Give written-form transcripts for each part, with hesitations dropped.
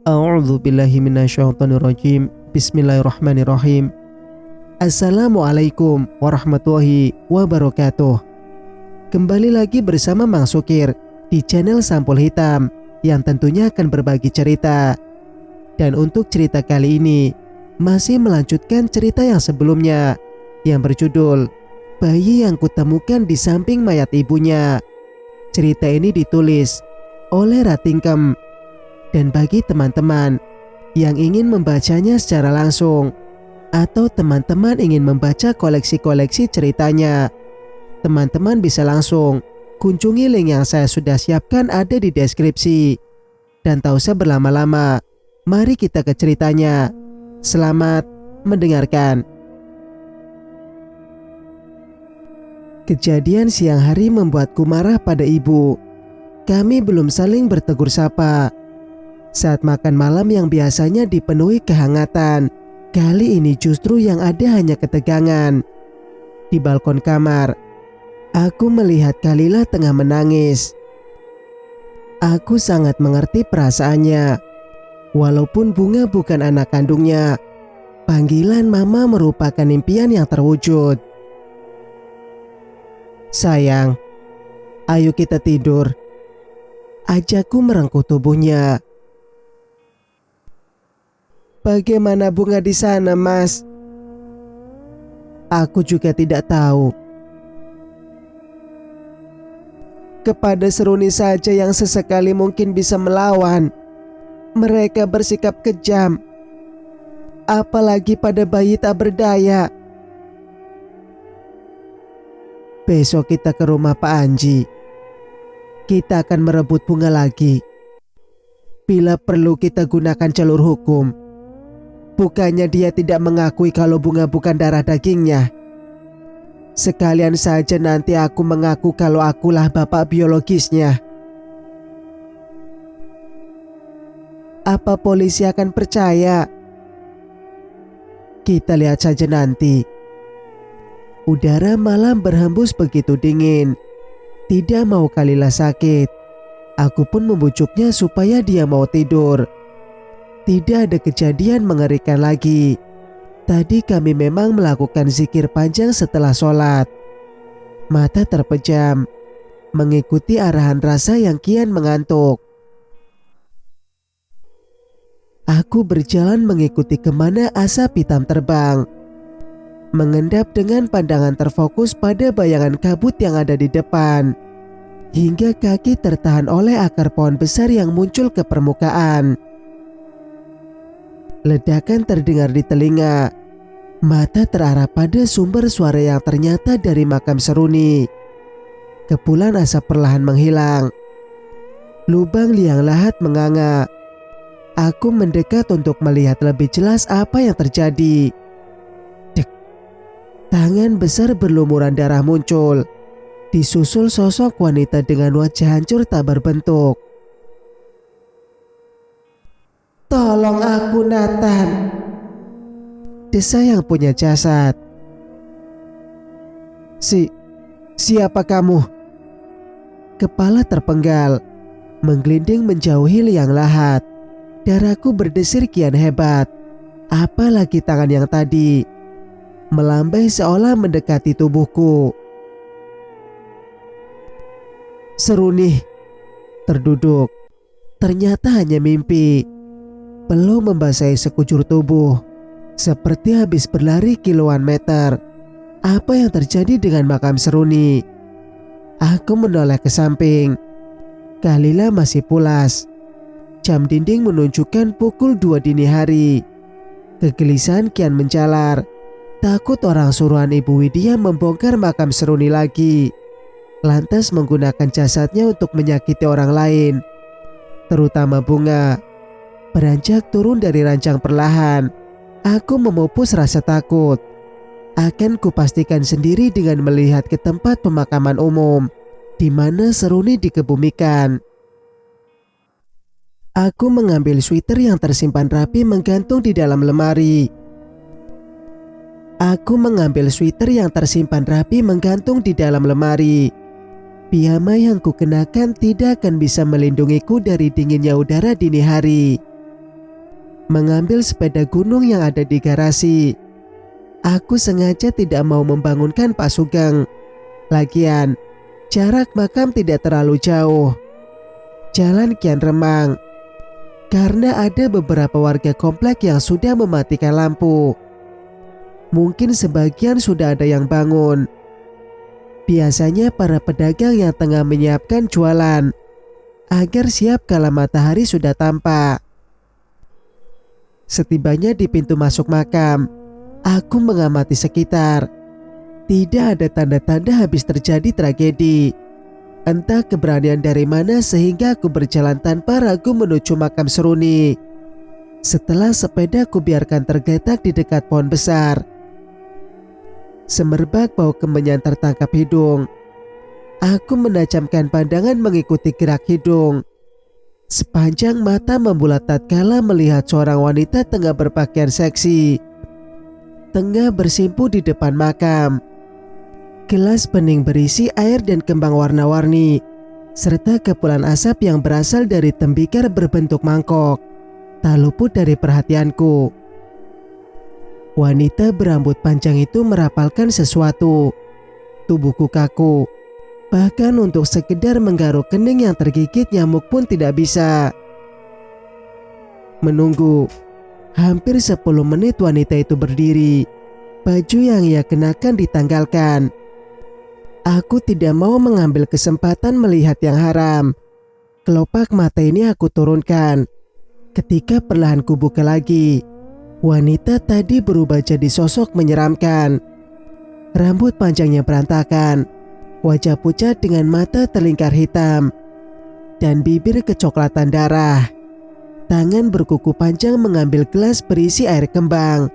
A'udzu billahi minasyaitonir rajim. Bismillahirrahmanirrahim. Assalamualaikum warahmatullahi wabarakatuh. Kembali lagi bersama Mang Sukir di channel Sampul Hitam yang tentunya akan berbagi cerita. Dan untuk cerita kali ini masih melanjutkan cerita yang sebelumnya yang berjudul Bayi yang Kutemukan di Samping Mayat Ibunya. Cerita ini ditulis oleh Ratingkem. Dan bagi teman-teman yang ingin membacanya secara langsung atau teman-teman ingin membaca koleksi-koleksi ceritanya, teman-teman bisa langsung kunjungi link yang saya sudah siapkan ada di deskripsi. Dan tak usah berlama-lama, mari kita ke ceritanya. Selamat mendengarkan. Kejadian siang hari membuatku marah pada ibu. Kami belum saling bertegur sapa. Saat makan malam yang biasanya dipenuhi kehangatan, kali ini justru yang ada hanya ketegangan. Di balkon kamar, aku melihat Kalila tengah menangis. Aku sangat mengerti perasaannya. Walaupun Bunga bukan anak kandungnya, panggilan mama merupakan impian yang terwujud. Sayang, ayo kita tidur. Ajakku merengkuh tubuhnya. Bagaimana Bunga di sana, Mas? Aku juga tidak tahu. Kepada Seruni saja yang sesekali mungkin bisa melawan, mereka bersikap kejam. Apalagi pada bayi tak berdaya. Besok kita ke rumah Pak Anji. Kita akan merebut Bunga lagi. Bila perlu kita gunakan jalur hukum. Bukannya dia tidak mengakui kalau Bunga bukan darah dagingnya. Sekalian saja nanti aku mengaku kalau akulah bapak biologisnya. Apa polisi akan percaya? Kita lihat saja nanti. Udara malam berhembus begitu dingin. Tidak mau Kalila sakit. Aku pun membujuknya supaya dia mau tidur. Tidak ada kejadian mengerikan lagi. Tadi kami memang melakukan zikir panjang setelah sholat. Mata terpejam, mengikuti arahan rasa yang kian mengantuk. Aku berjalan mengikuti kemana asap hitam terbang. Mengendap dengan pandangan terfokus pada bayangan kabut yang ada di depan. Hingga kaki tertahan oleh akar pohon besar yang muncul ke permukaan. Ledakan terdengar di telinga. Mata terarah pada sumber suara yang ternyata dari makam Seruni. Kepulan asap perlahan menghilang. Lubang liang lahat menganga. Aku mendekat untuk melihat lebih jelas apa yang terjadi. Dek. Tangan besar berlumuran darah muncul. Disusul sosok wanita dengan wajah hancur tak berbentuk. Tolong aku, Nathan. Desa yang punya jasad. Siapa kamu? Kepala terpenggal, menggelinding menjauhi liang lahat. Darahku berdesir kian hebat. Apalagi tangan yang tadi melambai seolah mendekati tubuhku. Seruni terduduk. Ternyata hanya mimpi. Peluh membasahi sekujur tubuh, seperti habis berlari kiloan meter. Apa yang terjadi dengan makam Seruni? Aku menoleh ke samping. Kalila masih pulas. Jam dinding menunjukkan pukul 2 dini hari. Kegelisahan kian menjalar. Takut orang suruhan Ibu Widya membongkar makam Seruni lagi, lantas menggunakan jasadnya untuk menyakiti orang lain, terutama Bunga. Beranjak turun dari ranjang perlahan, aku memupus rasa takut. Akan kupastikan sendiri dengan melihat ke tempat pemakaman umum di mana Seruni dikebumikan. Aku mengambil sweater yang tersimpan rapi menggantung di dalam lemari. Piyama yang kukenakan tidak akan bisa melindungiku dari dinginnya udara dini hari. mengambil sepeda gunung yang ada di garasi. Aku sengaja tidak mau membangunkan Pak Sugeng. Lagian, jarak makam tidak terlalu jauh. Jalan kian remang karena ada beberapa warga komplek yang sudah mematikan lampu. Mungkin sebagian sudah ada yang bangun. Biasanya para pedagang yang tengah menyiapkan jualan agar siap kala matahari sudah tampak. Setibanya di pintu masuk makam, aku mengamati sekitar. Tidak ada tanda-tanda habis terjadi tragedi. Entah keberanian dari mana sehingga aku berjalan tanpa ragu menuju makam Seruni. Setelah sepeda ku biarkan tergeletak di dekat pohon besar, semerbak bau kemenyan tertangkap hidung. Aku menajamkan pandangan mengikuti gerak hidung. Sepanjang mata membulat tatkala melihat seorang wanita tengah berpakaian seksi, tengah bersimpu di depan makam. Gelas bening berisi air dan kembang warna-warni, serta kepulan asap yang berasal dari tembikar berbentuk mangkok, tak luput dari perhatianku. Wanita berambut panjang itu merapalkan sesuatu. Tubuhku kaku. Bahkan untuk sekedar menggaruk kening yang tergigit nyamuk pun tidak bisa. Menunggu. Hampir 10 menit wanita itu berdiri. Baju yang ia kenakan ditanggalkan. Aku tidak mau mengambil kesempatan melihat yang haram. Kelopak mata ini aku turunkan. Ketika perlahan ku buka lagi, wanita tadi berubah jadi sosok menyeramkan. Rambut panjangnya berantakan, wajah pucat dengan mata terlingkar hitam, dan bibir kecoklatan darah. Tangan berkuku panjang mengambil gelas berisi air kembang,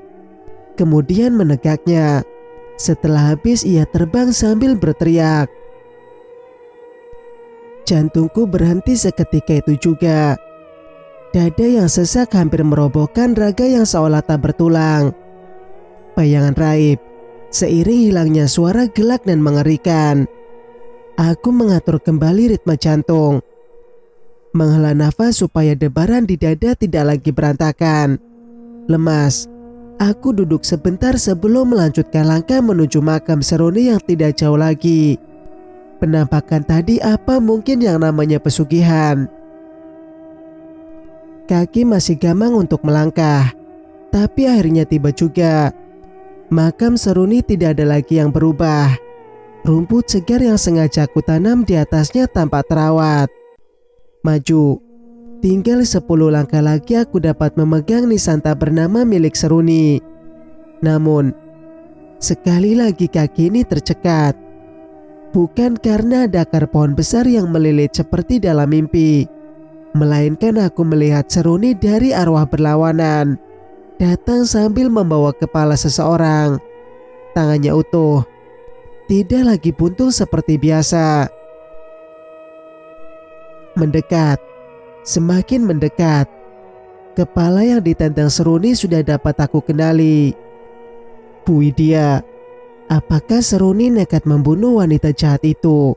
kemudian menegaknya. Setelah habis ia terbang sambil berteriak. Jantungku berhenti seketika itu juga. Dada yang sesak hampir merobohkan raga yang seolah tak bertulang. Bayangan raib, seiring hilangnya suara gelak dan mengerikan. Aku mengatur kembali ritme jantung, menghela nafas supaya debaran di dada tidak lagi berantakan. Lemas, aku duduk sebentar sebelum melanjutkan langkah menuju makam Seruni yang tidak jauh lagi. Penampakan tadi apa mungkin yang namanya pesugihan? Kaki masih gamang untuk melangkah, tapi akhirnya tiba juga. Makam Seruni tidak ada lagi yang berubah. Rumput segar yang sengaja aku tanam di atasnya tampak terawat. Maju. Tinggal 10 langkah lagi aku dapat memegang nisanta bernama milik Seruni. Namun, sekali lagi kaki ini tercekat. Bukan karena ada akar pohon besar yang melilit seperti dalam mimpi, melainkan aku melihat Seruni dari arwah berlawanan datang sambil membawa kepala seseorang. Tangannya utuh, tidak lagi buntung seperti biasa. Mendekat, semakin mendekat. Kepala yang ditentang Seruni sudah dapat aku kenali. Bu Widya, apakah Seruni nekat membunuh wanita jahat itu?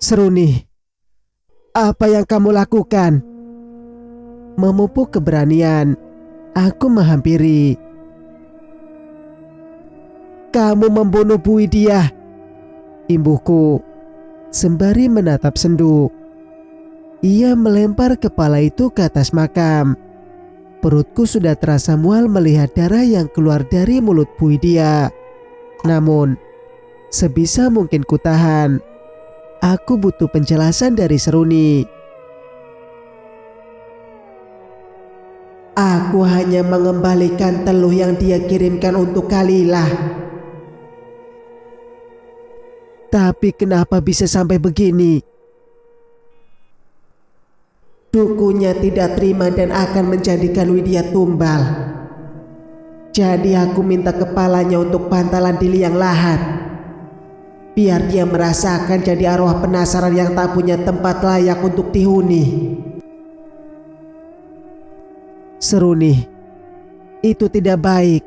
Seruni, apa yang kamu lakukan? Memupuk keberanian, aku menghampiri. Kamu membunuh Bu Widya, imbuhku, sembari menatap Sendu. Ia melempar kepala itu ke atas makam. Perutku sudah terasa mual melihat darah yang keluar dari mulut Bu Widya. Namun, sebisa mungkin ku tahan. Aku butuh penjelasan dari Seruni. Aku hanya mengembalikan teluh yang dia kirimkan untuk Kalilah. Tapi kenapa bisa sampai begini? Dukunya tidak terima dan akan menjadikan Widya tumbal. Jadi aku minta kepalanya untuk pantalan di liang lahat. Biar dia merasakan jadi arwah penasaran yang tak punya tempat layak untuk dihuni. Seruni, itu tidak baik.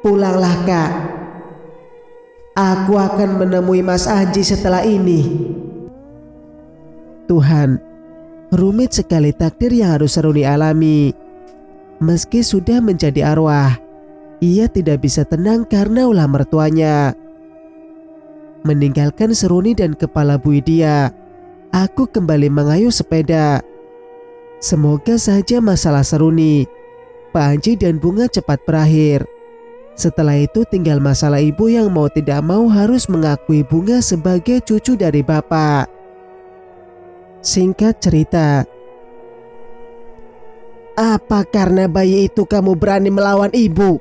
Pulanglah Kak. Aku akan menemui Mas Anji setelah ini. Tuhan, rumit sekali takdir yang harus Seruni alami. Meski sudah menjadi arwah, ia tidak bisa tenang karena ulah mertuanya. Meninggalkan Seruni dan kepala Bu Widya, aku kembali mengayuh sepeda. Semoga saja masalah Seruni, Pak Anji dan Bunga cepat berakhir. Setelah itu tinggal masalah ibu yang mau tidak mau harus mengakui Bunga sebagai cucu dari bapak. Singkat cerita, "Apa karena bayi itu kamu berani melawan ibu?"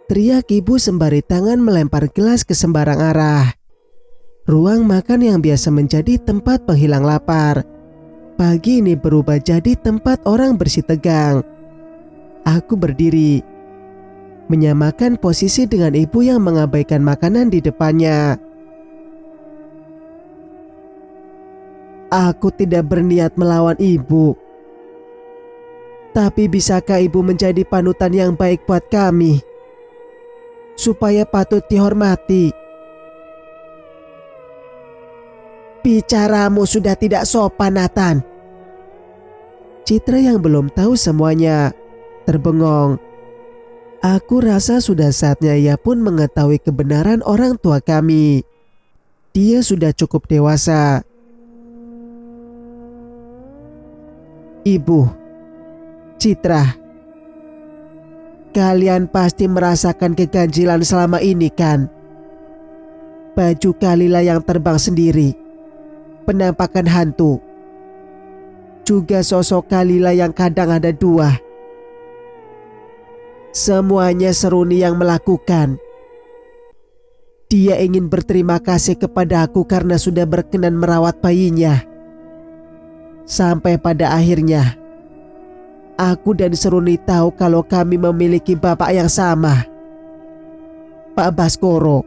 teriak ibu sembari tangan melempar gelas ke sembarang arah. Ruang makan yang biasa menjadi tempat penghilang lapar, pagi ini berubah jadi tempat orang bersih tegang. Aku berdiri, menyamakan posisi dengan ibu yang mengabaikan makanan di depannya. Aku tidak berniat melawan ibu. Tapi bisakah ibu menjadi panutan yang baik buat kami? Supaya patut dihormati. Bicaramu sudah tidak sopan, Nathan. Citra yang belum tahu semuanya terbengong. Aku rasa sudah saatnya ia pun mengetahui kebenaran orang tua kami. Dia sudah cukup dewasa. Ibu, Citra, kalian pasti merasakan keganjilan selama ini kan? Baju Kalila yang terbang sendiri, penampakan hantu, juga sosok Kalila yang kadang ada dua. Semuanya Seruni yang melakukan. Dia ingin berterima kasih kepada aku karena sudah berkenan merawat bayinya. Sampai pada akhirnya, aku dan Seruni tahu kalau kami memiliki bapak yang sama, Pak Baskoro.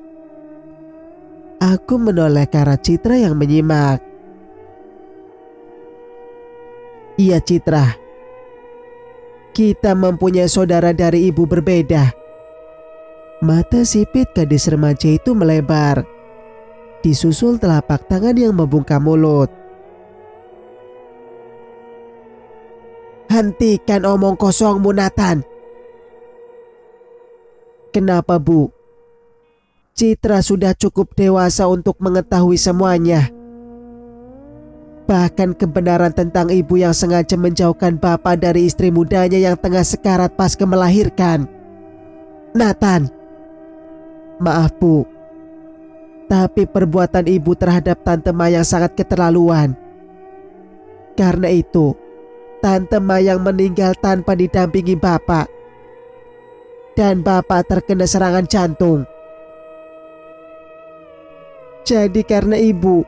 Aku menoleh ke arah Citra yang menyimak. Iya Citra, kita mempunyai saudara dari ibu berbeda. Mata sipit gadis remaja itu melebar, disusul telapak tangan yang membungkam mulut. Hentikan omong kosongmu, Nathan. Kenapa, Bu? Citra sudah cukup dewasa untuk mengetahui semuanya. Bahkan kebenaran tentang ibu yang sengaja menjauhkan bapak dari istri mudanya yang tengah sekarat pasca melahirkan. Nathan, maaf Bu, tapi perbuatan ibu terhadap Tante Mayang sangat keterlaluan. Karena itu, Tante Mayang meninggal tanpa didampingi bapak. Dan bapak terkena serangan jantung. Jadi karena ibu,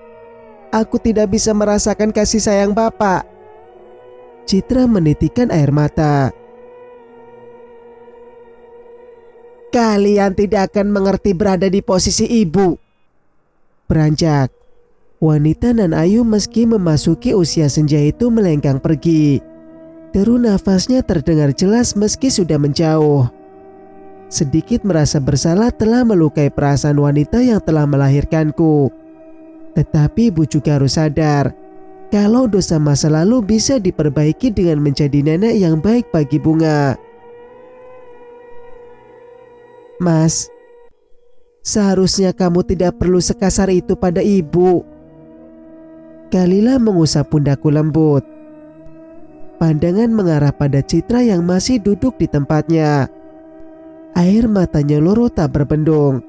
aku tidak bisa merasakan kasih sayang bapak. Citra menitikkan air mata. Kalian tidak akan mengerti berada di posisi ibu. Beranjak, wanita nan ayu meski memasuki usia senja itu melenggang pergi. Deru nafasnya terdengar jelas meski sudah menjauh. Sedikit merasa bersalah telah melukai perasaan wanita yang telah melahirkanku. Tetapi ibu juga harus sadar kalau dosa masa lalu bisa diperbaiki dengan menjadi nenek yang baik bagi Bunga. Mas, seharusnya kamu tidak perlu sekasar itu pada ibu. Kalila mengusap pundakku lembut. Pandangan mengarah pada Citra yang masih duduk di tempatnya. Air matanya loro tak berbendung.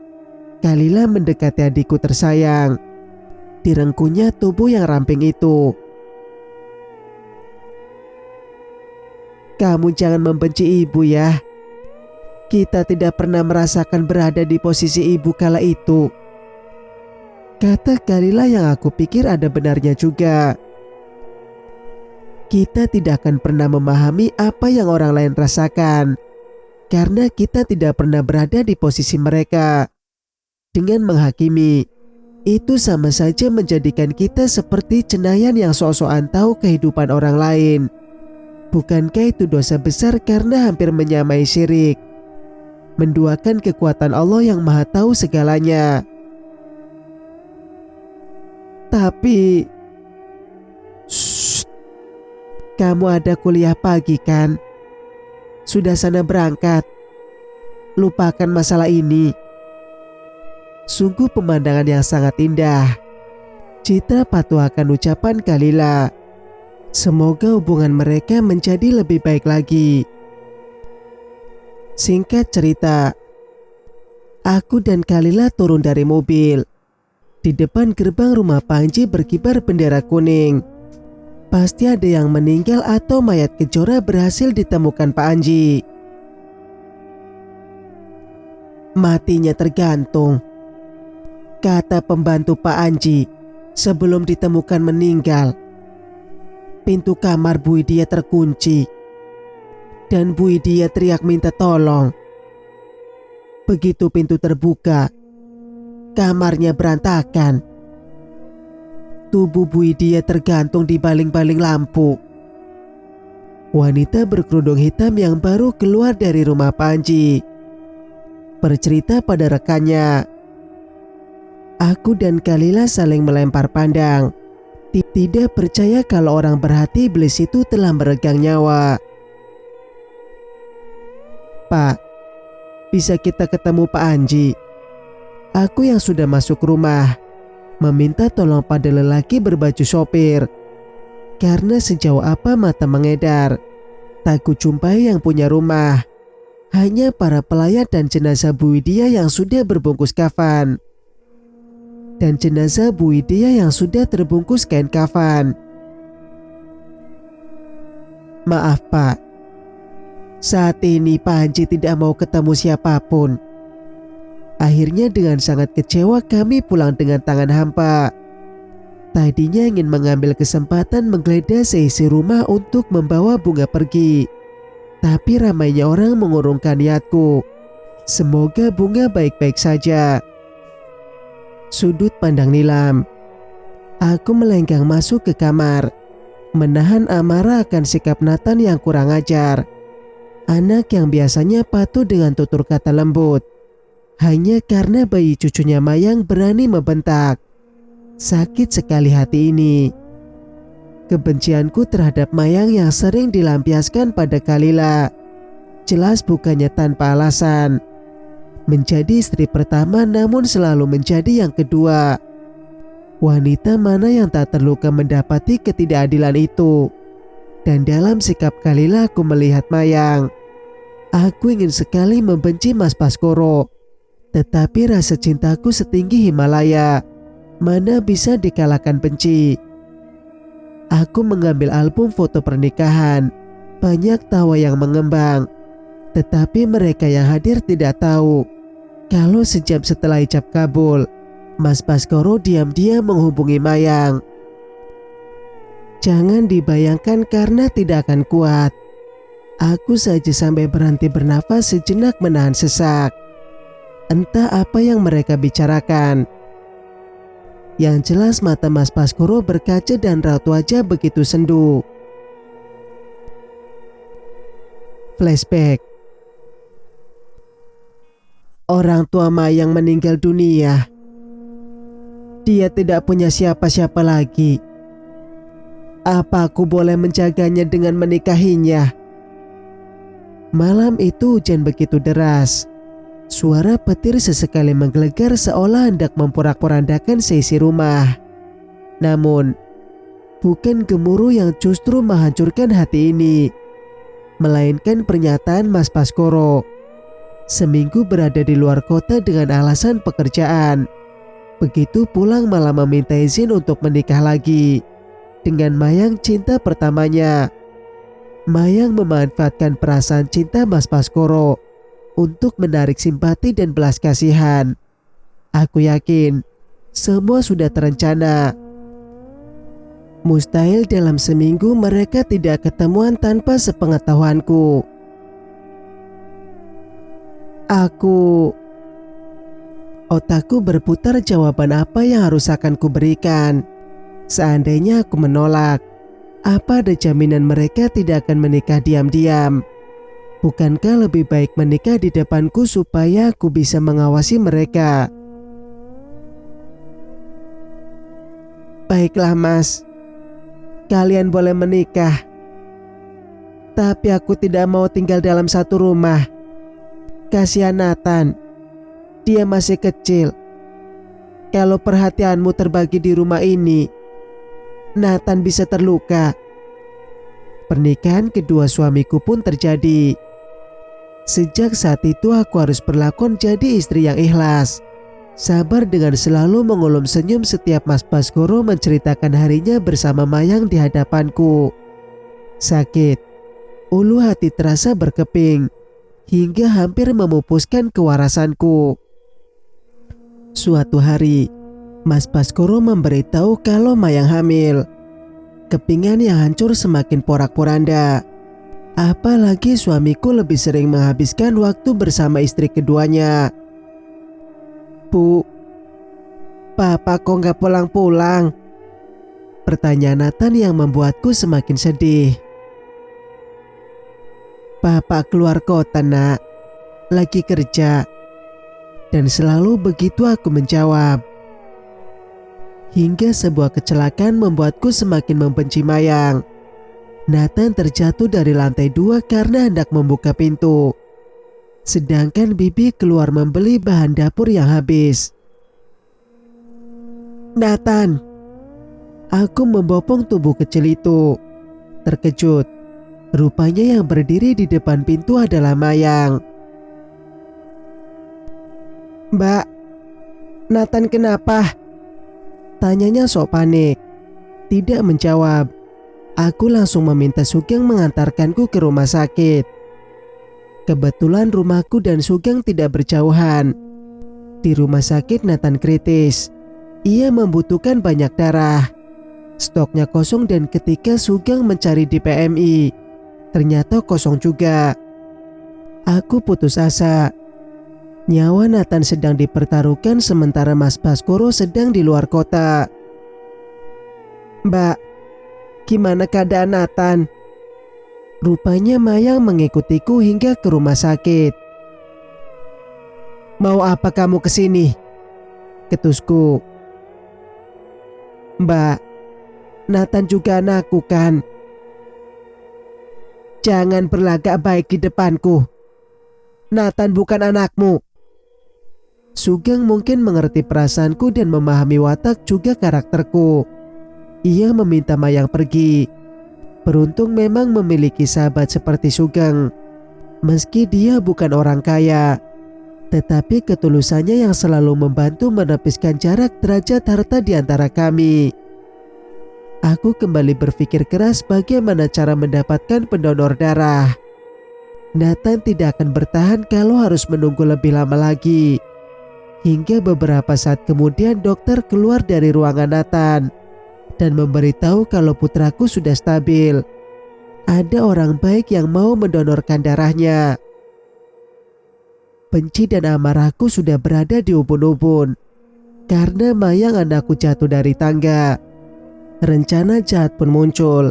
Kalila mendekati adikku tersayang. Direngkuhnya tubuh yang ramping itu. Kamu jangan membenci ibu ya. Kita tidak pernah merasakan berada di posisi ibu kala itu. Kata Kalila yang aku pikir ada benarnya juga. Kita tidak akan pernah memahami apa yang orang lain rasakan. Karena kita tidak pernah berada di posisi mereka. Dengan menghakimi, itu sama saja menjadikan kita seperti cenayang yang sok-sokan tahu kehidupan orang lain. Bukankah itu dosa besar karena hampir menyamai syirik? Menduakan kekuatan Allah yang maha tahu segalanya. Tapi Kamu ada kuliah pagi kan? Sudah sana berangkat. Lupakan masalah ini. Sungguh pemandangan yang sangat indah. Citra patuahkan ucapan Kalila. Semoga hubungan mereka menjadi lebih baik lagi. Singkat cerita, aku dan Kalila turun dari mobil. Di depan gerbang rumah Panji berkibar bendera kuning. Pasti ada yang meninggal atau mayat kejora berhasil ditemukan Pak Anji. Matinya tergantung, kata pembantu Pak Anji sebelum ditemukan meninggal. Pintu kamar Bu Idia terkunci dan Bu Idia teriak minta tolong. Begitu pintu terbuka, kamarnya berantakan. Tubuh Bu Idia tergantung di baling-baling lampu. Wanita berkerudung hitam yang baru keluar dari rumah Panji bercerita pada rekannya. Aku dan Kalila saling melempar pandang. Tidak percaya kalau orang berhati iblis itu telah meregang nyawa. Pak, bisa kita ketemu Pak Anji? Aku yang sudah masuk rumah meminta tolong pada lelaki berbaju sopir. Karena sejauh apa mata mengedar, tak kujumpai yang punya rumah. Hanya para pelayat dan jenazah Bu Idia yang sudah berbungkus kafan. Dan jenazah Bu Idia yang sudah terbungkus kain kafan. Maaf Pak, saat ini Pak Anji tidak mau ketemu siapapun. Akhirnya dengan sangat kecewa kami pulang dengan tangan hampa. Tadinya ingin mengambil kesempatan menggeledah seisi rumah untuk membawa bunga pergi. Tapi ramainya orang mengurungkan niatku. Semoga bunga baik-baik saja. Sudut pandang Nilam. Aku melenggang masuk ke kamar, menahan amarah akan sikap Nathan yang kurang ajar. Anak yang biasanya patuh dengan tutur kata lembut. Hanya karena bayi cucunya Mayang berani membentak. Sakit sekali hati ini. Kebencianku terhadap Mayang yang sering dilampiaskan pada Kalila jelas bukannya tanpa alasan. Menjadi istri pertama namun selalu menjadi yang kedua. Wanita mana yang tak terluka mendapati ketidakadilan itu? Dan dalam sikap Kalila aku melihat Mayang. Aku ingin sekali membenci Mas Baskoro. Tetapi rasa cintaku setinggi Himalaya. Mana bisa dikalahkan benci. Aku mengambil album foto pernikahan. Banyak tawa yang mengembang. Tetapi mereka yang hadir tidak tahu kalau sejam setelah ijab kabul, Mas Baskoro diam-diam menghubungi Mayang. Jangan dibayangkan karena tidak akan kuat. Aku saja sampai berhenti bernafas sejenak menahan sesak. Entah apa yang mereka bicarakan. Yang jelas mata Mas Baskoro berkaca dan raut wajah begitu sendu. Flashback. Orang tua Mayang meninggal dunia. Dia tidak punya siapa-siapa lagi. Apa aku boleh menjaganya dengan menikahinya? Malam itu hujan begitu deras. Suara petir sesekali menggelegar seolah hendak memporak-porandakan seisi rumah. Namun, bukan gemuruh yang justru menghancurkan hati ini, melainkan pernyataan Mas Baskoro. Seminggu berada di luar kota dengan alasan pekerjaan. Begitu pulang malah meminta izin untuk menikah lagi dengan Mayang cinta pertamanya. Mayang memanfaatkan perasaan cinta Mas Baskoro untuk menarik simpati dan belas kasihan. Aku yakin semua sudah terencana. Mustahil dalam seminggu mereka tidak ketemuan tanpa sepengetahuanku. Otakku berputar jawaban apa yang harus akan kuberikan. Seandainya aku menolak, apa ada jaminan mereka tidak akan menikah diam-diam? Bukankah lebih baik menikah di depanku supaya aku bisa mengawasi mereka? Baiklah Mas, kalian boleh menikah. Tapi aku tidak mau tinggal dalam satu rumah. Kasihan Nathan, dia masih kecil. Kalau perhatianmu terbagi di rumah ini, Nathan bisa terluka. Pernikahan kedua suamiku pun terjadi. Sejak saat itu aku harus berlakon jadi istri yang ikhlas, sabar dengan selalu mengulum senyum setiap Mas Baskoro menceritakan harinya bersama Mayang di hadapanku. Sakit, ulu hati terasa berkeping, hingga hampir memupuskan kewarasanku. Suatu hari, Mas Baskoro memberitahu kalau Mayang hamil. Kepingan yang hancur semakin porak-poranda. Apalagi suamiku lebih sering menghabiskan waktu bersama istri keduanya. Bu, Papa kok nggak pulang-pulang? Pertanyaan Nathan yang membuatku semakin sedih. Papa keluar kota, Nak. Lagi kerja. Dan selalu begitu aku menjawab. Hingga sebuah kecelakaan membuatku semakin membenci Mayang. Nathan terjatuh dari lantai 2 karena hendak membuka pintu. Sedangkan Bibi keluar membeli bahan dapur yang habis. Nathan, aku membopong tubuh kecil itu. Terkejut, rupanya yang berdiri di depan pintu adalah Mayang. Mbak, Nathan kenapa? Tanyanya sok panik. Tidak menjawab. Aku langsung meminta Sugeng mengantarkanku ke rumah sakit. Kebetulan rumahku dan Sugeng tidak berjauhan. Di rumah sakit Nathan kritis. Ia membutuhkan banyak darah. Stoknya kosong dan ketika Sugeng mencari di PMI, ternyata kosong juga. Aku putus asa. Nyawa Nathan sedang dipertaruhkan sementara Mas Baskoro sedang di luar kota. Mbak, gimana keadaan Nathan? Rupanya Mayang mengikutiku hingga ke rumah sakit. Mau apa kamu kesini? Ketusku. Mbak, Nathan juga anakku kan? Jangan berlagak baik di depanku. Nathan bukan anakmu. Sugeng mungkin mengerti perasaanku dan memahami watak juga karakterku. Ia meminta Mayang pergi. Beruntung memang memiliki sahabat seperti Sugeng. Meski dia bukan orang kaya, tetapi ketulusannya yang selalu membantu menepiskan jarak derajat harta di antara kami. Aku kembali berpikir keras bagaimana cara mendapatkan pendonor darah. Nathan tidak akan bertahan kalau harus menunggu lebih lama lagi. Hingga beberapa saat kemudian dokter keluar dari ruangan Nathan dan memberitahu kalau putraku sudah stabil. Ada orang baik yang mau mendonorkan darahnya. Benci dan amarahku sudah berada di ubun-ubun karena Mayang anakku jatuh dari tangga. Rencana jahat pun muncul.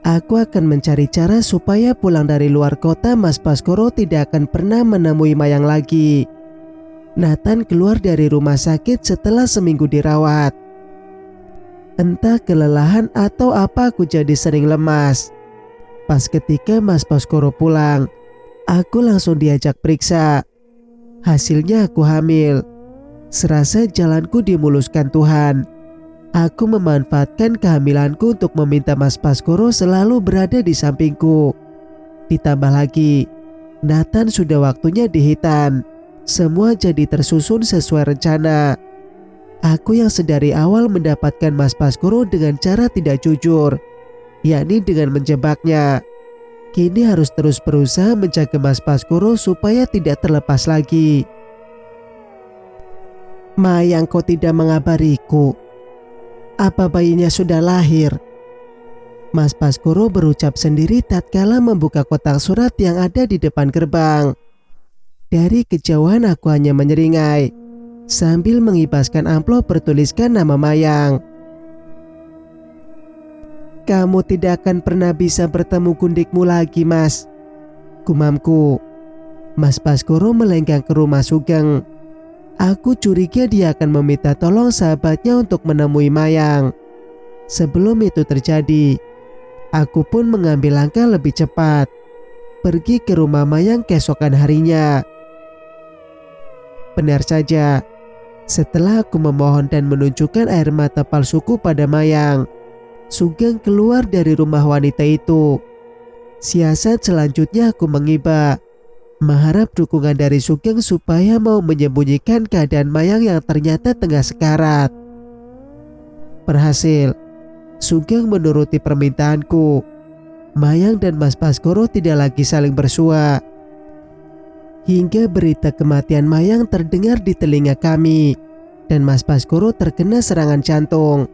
Aku akan mencari cara supaya pulang dari luar kota Mas Baskoro tidak akan pernah menemui Mayang lagi. Nathan keluar dari rumah sakit setelah seminggu dirawat. Entah kelelahan atau apa aku jadi sering lemas. Pas ketika Mas Baskoro pulang, aku langsung diajak periksa. Hasilnya aku hamil. Serasa jalanku dimuluskan Tuhan. Aku memanfaatkan kehamilanku untuk meminta Mas Baskoro selalu berada di sampingku. Ditambah lagi, Nathan sudah waktunya dihitan. Semua jadi tersusun sesuai rencana. Aku yang sedari awal mendapatkan Mas Baskoro dengan cara tidak jujur, yakni dengan menjebaknya. Kini harus terus berusaha menjaga Mas Baskoro supaya tidak terlepas lagi. Mayang, kau tidak mengabariku. Apa bayinya sudah lahir? Mas Baskoro berucap sendiri tatkala membuka kotak surat yang ada di depan gerbang. Dari kejauhan aku hanya menyeringai sambil mengibaskan amplop bertuliskan nama Mayang. Kamu tidak akan pernah bisa bertemu gundikmu lagi, Mas, gumamku. Mas Baskoro melenggang ke rumah Sugeng. Aku curiga dia akan meminta tolong sahabatnya untuk menemui Mayang. Sebelum itu terjadi, aku pun mengambil langkah lebih cepat. pergi ke rumah Mayang keesokan harinya. Benar saja, setelah aku memohon dan menunjukkan air mata palsuku pada Mayang, Sugeng keluar dari rumah wanita itu. Siasat selanjutnya aku mengiba, mengharap dukungan dari Sugeng supaya mau menyembunyikan keadaan Mayang yang ternyata tengah sekarat. Berhasil. Sugeng menuruti permintaanku. Mayang dan Mas Baskoro tidak lagi saling bersua. Hingga berita kematian Mayang terdengar di telinga kami, dan Mas Baskoro terkena serangan jantung.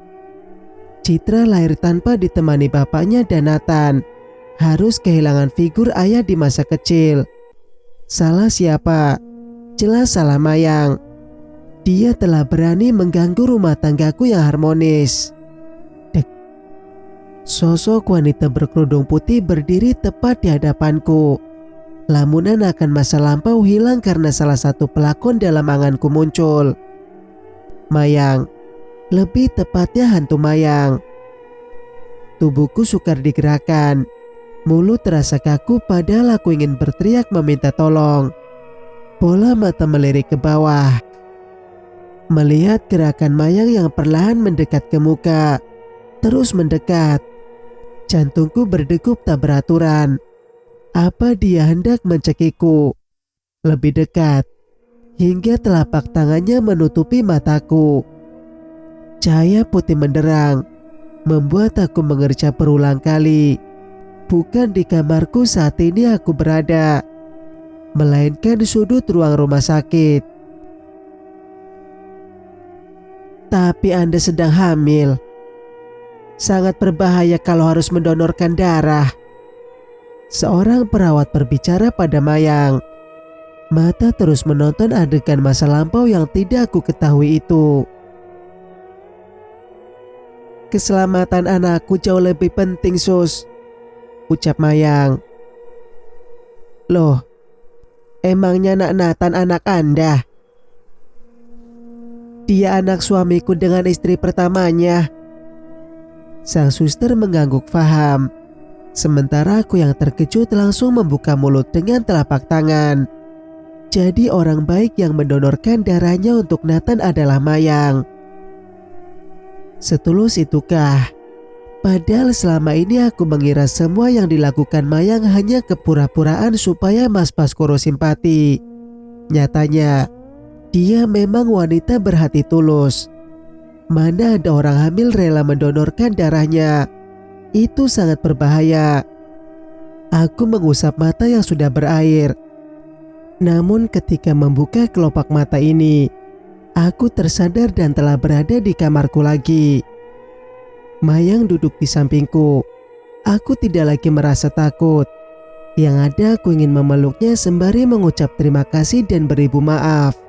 Citra lahir tanpa ditemani bapaknya dan Nathan, harus kehilangan figur ayah di masa kecil. Salah siapa? Jelas salah Mayang. Dia telah berani mengganggu rumah tanggaku yang harmonis. Sosok wanita berkerudung putih berdiri tepat di hadapanku. Lamunan akan masa lampau hilang karena salah satu pelakon dalam anganku muncul. Mayang, lebih tepatnya hantu Mayang. Tubuhku sukar digerakkan. Mulut terasa kaku padahal aku ingin berteriak meminta tolong. Bola mata melirik ke bawah. Melihat gerakan Mayang yang perlahan mendekat ke muka. Terus mendekat. Jantungku berdegup tak beraturan. Apa dia hendak mencekikku? Lebih dekat, hingga telapak tangannya menutupi mataku. Cahaya putih menderang, membuat aku mengerca berulang kali. Bukan di kamarku saat ini aku berada, melainkan sudut ruang rumah sakit. Tapi Anda sedang hamil. Sangat berbahaya kalau harus mendonorkan darah. Seorang perawat berbicara pada Mayang. Mata terus menonton adegan masa lampau yang tidak aku ketahui itu. Keselamatan anakku jauh lebih penting, Sus, ucap Mayang. Loh, emangnya nak Nathan anak Anda? Dia anak suamiku dengan istri pertamanya. Sang suster mengangguk faham. Sementara aku yang terkejut langsung membuka mulut dengan telapak tangan. Jadi orang baik yang mendonorkan darahnya untuk Nathan adalah Mayang. Setulus itukah? Padahal selama ini aku mengira semua yang dilakukan Mayang hanya kepura-puraan supaya Mas Baskoro simpati. Nyatanya, dia memang wanita berhati tulus. Mana ada orang hamil rela mendonorkan darahnya. Itu sangat berbahaya. Aku mengusap mata yang sudah berair. Namun ketika membuka kelopak mata ini, aku tersadar dan telah berada di kamarku lagi. Mayang duduk di sampingku. Aku tidak lagi merasa takut. Yang ada aku ingin memeluknya sembari mengucap terima kasih dan beribu maaf.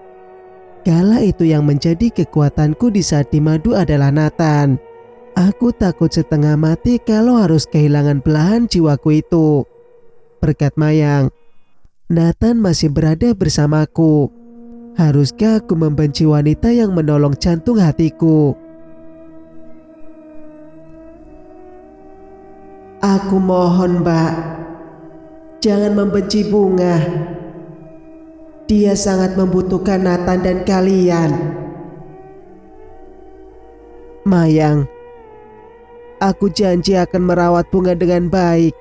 Kala itu yang menjadi kekuatanku di saat di madu adalah Nathan. Aku takut setengah mati kalau harus kehilangan belahan jiwaku itu. Berkat Mayang, Nathan masih berada bersamaku. Haruskah aku membenci wanita yang menolong jantung hatiku? Aku mohon, Mbak, jangan membenci Bunga. Dia sangat membutuhkan Nathan dan kalian. Mayang, aku janji akan merawat Bunga dengan baik.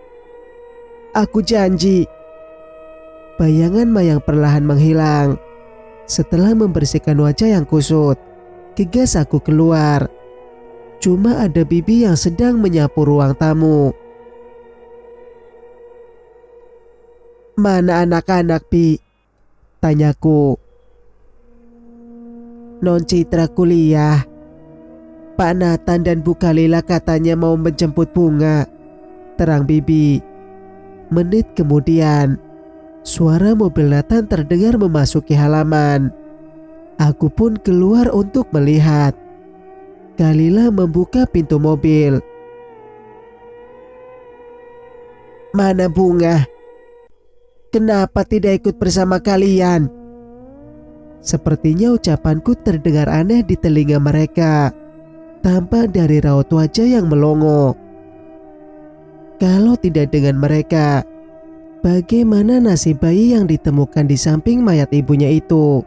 Aku janji. Bayangan Mayang perlahan menghilang. Setelah membersihkan wajah yang kusut, gegas aku keluar. Cuma ada Bibi yang sedang menyapu ruang tamu. Mana anak-anak, Bi? Tanyaku. Non Citra kuliah. Pak Nathan dan Bu Kalila katanya mau menjemput Bunga, terang Bibi. Menit kemudian, suara mobil Nathan terdengar memasuki halaman. Aku pun keluar untuk melihat. Kalila membuka pintu mobil. Mana Bunga? Kenapa tidak ikut bersama kalian? Sepertinya ucapanku terdengar aneh di telinga mereka. Tampak dari raut wajah yang melongo. Kalau tidak dengan mereka, bagaimana nasib bayi yang ditemukan di samping mayat ibunya itu.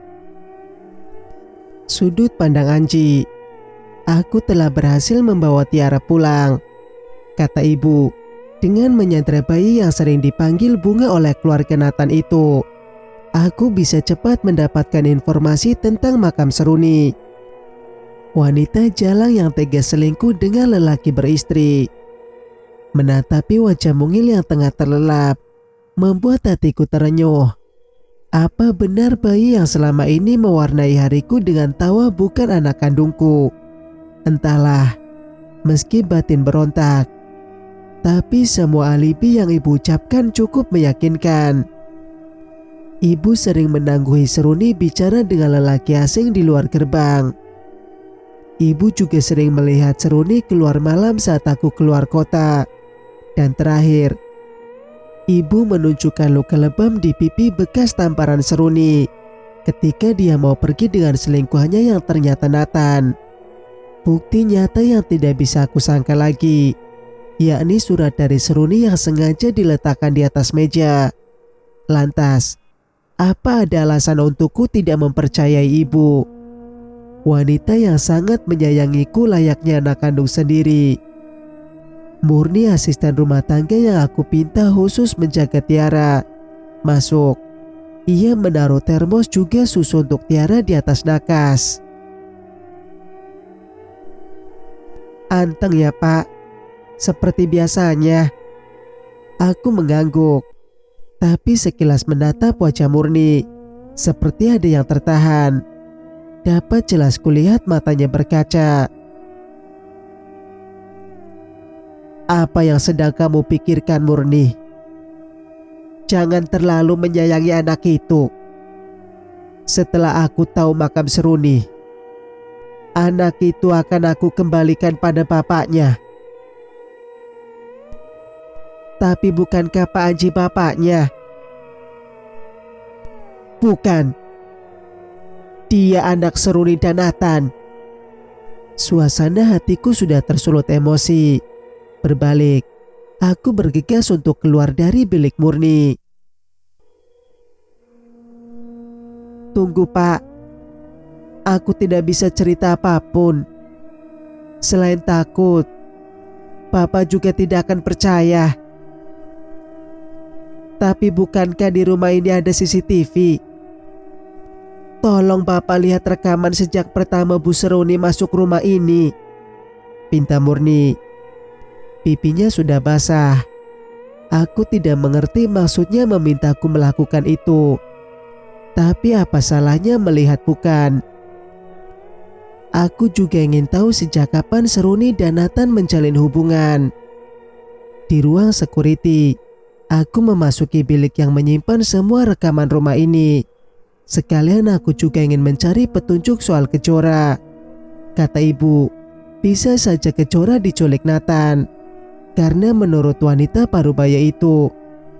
Sudut pandang Anji. Aku telah berhasil membawa Tiara pulang, kata ibu, dengan menyandera bayi yang sering dipanggil Bunga oleh keluarga Nathan itu. Aku bisa cepat mendapatkan informasi tentang makam Seruni. Wanita jalang yang tega selingkuh dengan lelaki beristri. Menatapi wajah mungil yang tengah terlelap membuat hatiku terenyuh. Apa benar bayi yang selama ini mewarnai hariku dengan tawa bukan anak kandungku? Entahlah, meski batin berontak, tapi semua alibi yang ibu ucapkan cukup meyakinkan. Ibu sering menangguhi Seruni bicara dengan lelaki asing di luar gerbang. Ibu juga sering melihat Seruni keluar malam saat aku keluar kota. Dan terakhir, ibu menunjukkan luka lebam di pipi bekas tamparan Seruni ketika dia mau pergi dengan selingkuhannya yang ternyata Nathan. Bukti nyata yang tidak bisa aku sangka lagi, yakni surat dari Seruni yang sengaja diletakkan di atas meja. Lantas, apa ada alasan untukku tidak mempercayai ibu? Wanita yang sangat menyayangiku layaknya anak kandung sendiri. Murni asisten rumah tangga yang aku pinta khusus menjaga Tiara. Masuk. Ia menaruh termos juga susu untuk Tiara di atas nakas. Anteng ya Pak, seperti biasanya. Aku mengangguk, tapi sekilas menatap wajah Murni, seperti ada yang tertahan. Dapat jelas kulihat matanya berkaca. Apa yang sedang kamu pikirkan, Murni? Jangan terlalu menyayangi anak itu. Setelah aku tahu makam Seruni, anak itu akan aku kembalikan pada bapaknya. Tapi bukankah Pak Anji bapaknya? Bukan. Dia anak Seruni dan Nathan. Suasana hatiku sudah tersulut emosi. Berbalik, aku bergegas untuk keluar dari bilik Murni. Tunggu Pak, aku tidak bisa cerita apapun. Selain takut, Papa juga tidak akan percaya. Tapi bukankah di rumah ini ada CCTV? Tolong Bapak lihat rekaman sejak pertama Bu Seruni masuk rumah ini, pinta Murni. Pipinya sudah basah. Aku tidak mengerti maksudnya memintaku melakukan itu. Tapi apa salahnya melihat bukan? Aku juga ingin tahu sejak kapan Seruni dan Nathan menjalin hubungan. Di ruang security, aku memasuki bilik yang menyimpan semua rekaman rumah ini. Sekalian aku juga ingin mencari petunjuk soal Kejora. Kata ibu, bisa saja Kejora diculik Nathan. Karena menurut wanita parubaya itu,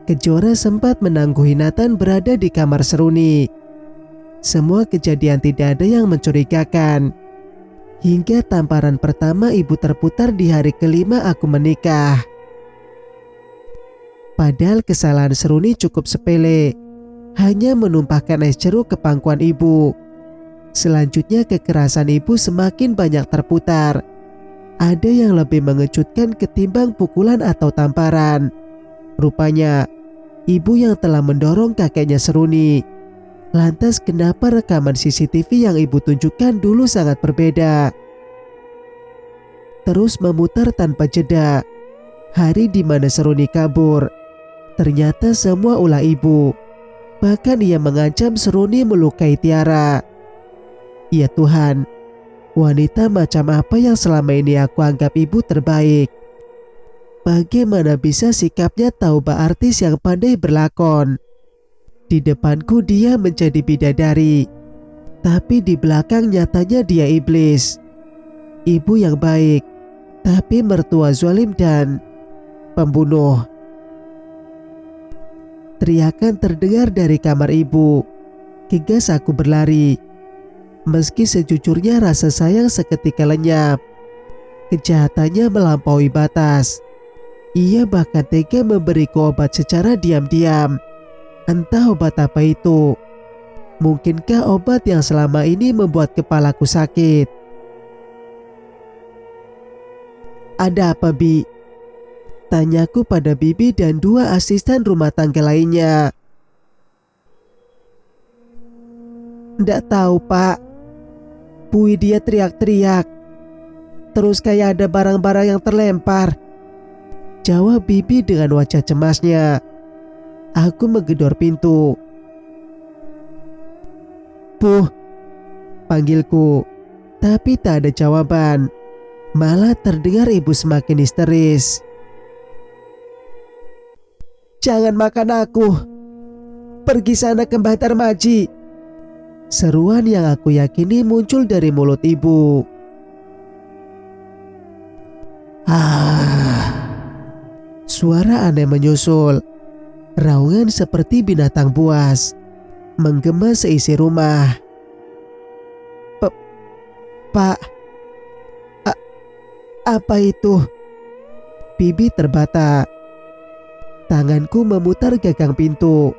Kejora sempat menangguhi Nathan berada di kamar Seruni. Semua kejadian tidak ada yang mencurigakan. Hingga tamparan pertama ibu terputar di hari kelima aku menikah. Padahal kesalahan Seruni cukup sepele, hanya menumpahkan es jeruk ke pangkuan ibu. Selanjutnya kekerasan ibu semakin banyak terputar. Ada yang lebih mengejutkan ketimbang pukulan atau tamparan. Rupanya, ibu yang telah mendorong kakeknya Seruni. Lantas kenapa rekaman CCTV yang ibu tunjukkan dulu sangat berbeda? Terus memutar tanpa jeda. Hari di mana Seruni kabur. Ternyata semua ulah ibu. Bahkan ia mengancam Seruni melukai Tiara. Ya Tuhan, wanita macam apa yang selama ini aku anggap ibu terbaik? Bagaimana bisa sikapnya taubah artis yang pandai berlakon? Di depanku dia menjadi bidadari, tapi di belakang nyatanya dia iblis. Ibu yang baik, tapi mertua zalim dan pembunuh. Teriakan terdengar dari kamar ibu. Gegas aku berlari. Meski sejujurnya rasa sayang seketika lenyap. Kejahatannya melampaui batas. Ia bahkan tega memberiku obat secara diam-diam. Entah obat apa itu. Mungkinkah obat yang selama ini membuat kepalaku sakit? Ada apa, Bi? Tanyaku pada Bibi dan dua asisten rumah tangga lainnya. Nggak tahu, Pak. Bu Widya teriak-teriak. Terus kayak ada barang-barang yang terlempar. Jawab Bibi dengan wajah cemasnya. Aku menggedor pintu. Bu, panggilku. Tapi tak ada jawaban. Malah terdengar ibu semakin histeris. Jangan makan aku. Pergi sana ke Mbah Darmaji. Seruan yang aku yakini muncul dari mulut ibu. Suara aneh menyusul. Raungan seperti binatang buas menggema seisi rumah. Pak, apa itu? Bibi terbata. Tanganku memutar gagang pintu,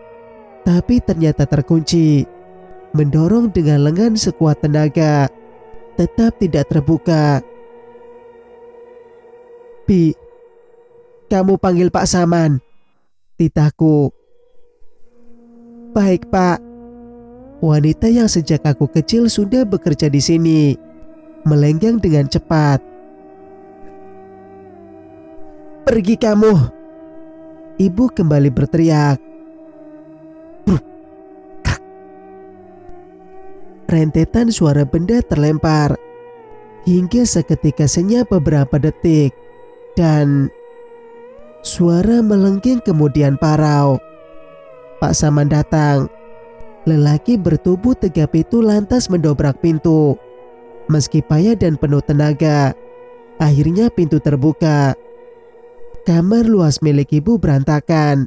tapi ternyata terkunci. Mendorong dengan lengan sekuat tenaga, tetap tidak terbuka. Bi, kamu panggil Pak Saman. Titahku. Baik, Pak. Wanita yang sejak aku kecil sudah bekerja di sini melenggang dengan cepat. Pergi kamu. Ibu kembali berteriak. Rentetan suara benda terlempar. Hingga seketika senyap beberapa detik. Dan suara melengking kemudian parau. Pak Saman datang. Lelaki bertubuh tegap itu lantas mendobrak pintu. Meski payah dan penuh tenaga, akhirnya pintu terbuka. Kamar luas milik ibu berantakan.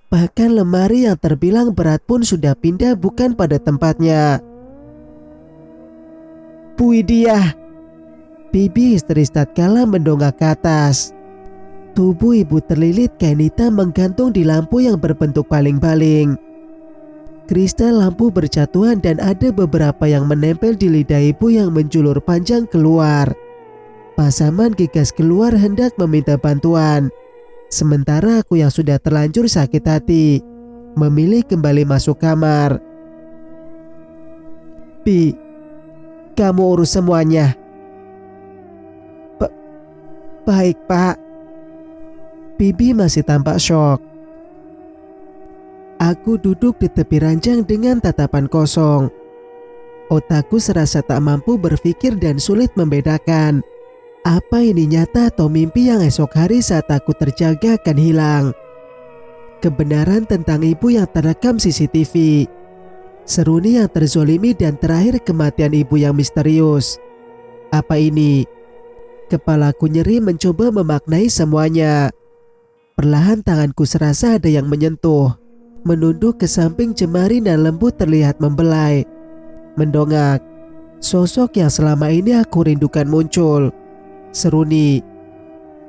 Bahkan lemari yang terbilang berat pun sudah pindah bukan pada tempatnya. Bu Widya. Bibi histeris tatkala mendongak ke atas. Tubuh ibu terlilit kain hitam menggantung di lampu yang berbentuk baling-baling. Kristal lampu berjatuhan dan ada beberapa yang menempel di lidah ibu yang menjulur panjang keluar. Pak Saman gigas keluar hendak meminta bantuan. Sementara aku yang sudah terlanjur sakit hati memilih kembali masuk kamar. Bi, kamu urus semuanya. Baik, Pak. Bibi masih tampak syok. Aku duduk di tepi ranjang dengan tatapan kosong. Otakku serasa tak mampu berpikir dan sulit membedakan apa ini nyata atau mimpi yang esok hari saat aku terjaga akan hilang. Kebenaran tentang ibu yang terekam CCTV, Seruni yang terzolimi, dan terakhir kematian ibu yang misterius. Apa ini? Kepalaku nyeri mencoba memaknai semuanya. Perlahan tanganku serasa ada yang menyentuh. Menunduk ke samping jemari dan lembut terlihat membelai. Mendongak. Sosok yang selama ini aku rindukan muncul. Seruni,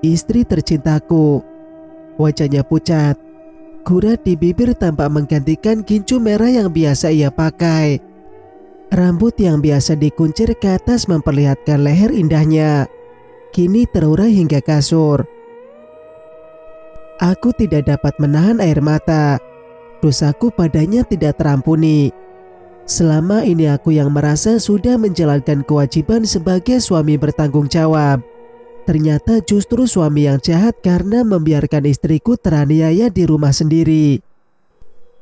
istri tercintaku. Wajahnya pucat. Kurat di bibir tampak menggantikan gincu merah yang biasa ia pakai. Rambut yang biasa dikuncir ke atas memperlihatkan leher indahnya. Kini terurai hingga kasur. Aku tidak dapat menahan air mata. Dosaku padanya tidak terampuni. Selama ini aku yang merasa sudah menjalankan kewajiban sebagai suami bertanggung jawab. Ternyata justru suami yang jahat karena membiarkan istriku teraniaya di rumah sendiri.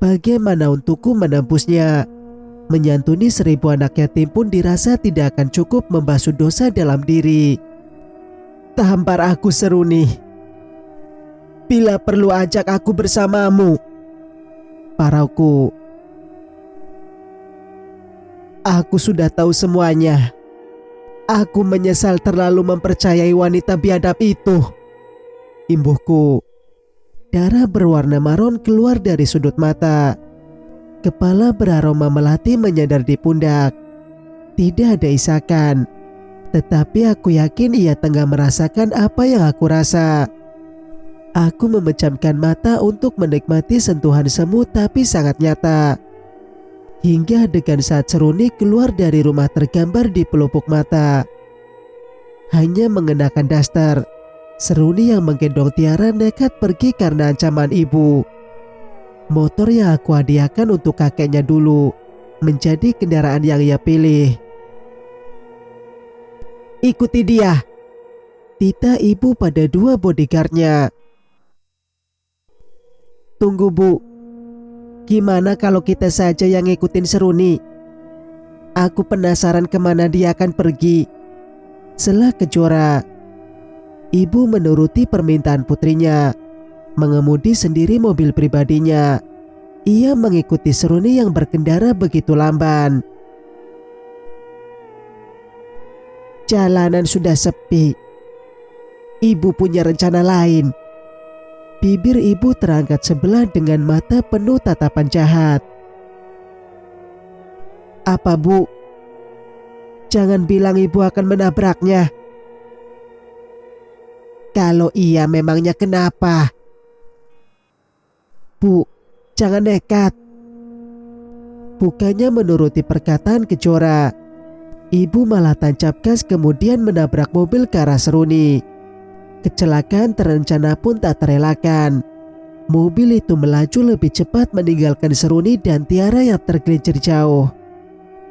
Bagaimana untukku menembusnya? Menyantuni 1000 anak yatim pun dirasa tidak akan cukup membasuh dosa dalam diri. Tampar aku, Seruni. Bila perlu ajak aku bersamamu. Parauku. Aku sudah tahu semuanya. Aku menyesal terlalu mempercayai wanita biadab itu. Imbuhku. Darah berwarna maron keluar dari sudut mata. Kepala beraroma melati menyandar di pundak. Tidak ada isakan. Tetapi aku yakin ia tengah merasakan apa yang aku rasa. Aku memejamkan mata untuk menikmati sentuhan semu tapi sangat nyata. Hingga adegan saat Seruni keluar dari rumah tergambar di pelupuk mata. Hanya mengenakan daster, Seruni yang menggendong Tiara nekat pergi karena ancaman ibu. Motor yang aku hadiahkan untuk kakeknya dulu menjadi kendaraan yang ia pilih. Ikuti dia, titah ibu pada dua bodyguardnya. Tunggu bu, gimana kalau kita saja yang ngikutin Seruni? Aku penasaran kemana dia akan pergi. Selah Kejora. Ibu menuruti permintaan putrinya, mengemudi sendiri mobil pribadinya. Ia mengikuti Seruni yang berkendara begitu lamban. Jalanan sudah sepi. Ibu punya rencana lain. Bibir ibu terangkat sebelah dengan mata penuh tatapan jahat. Apa bu? Jangan bilang ibu akan menabraknya. Kalau iya memangnya kenapa? Bu, jangan nekat. Bukannya menuruti perkataan Kejora, ibu malah tancap gas kemudian menabrak mobil ke arah Seruni. Kecelakaan terencana pun tak terelakkan. Mobil itu melaju lebih cepat meninggalkan Seruni dan Tiara yang tergelincir jauh.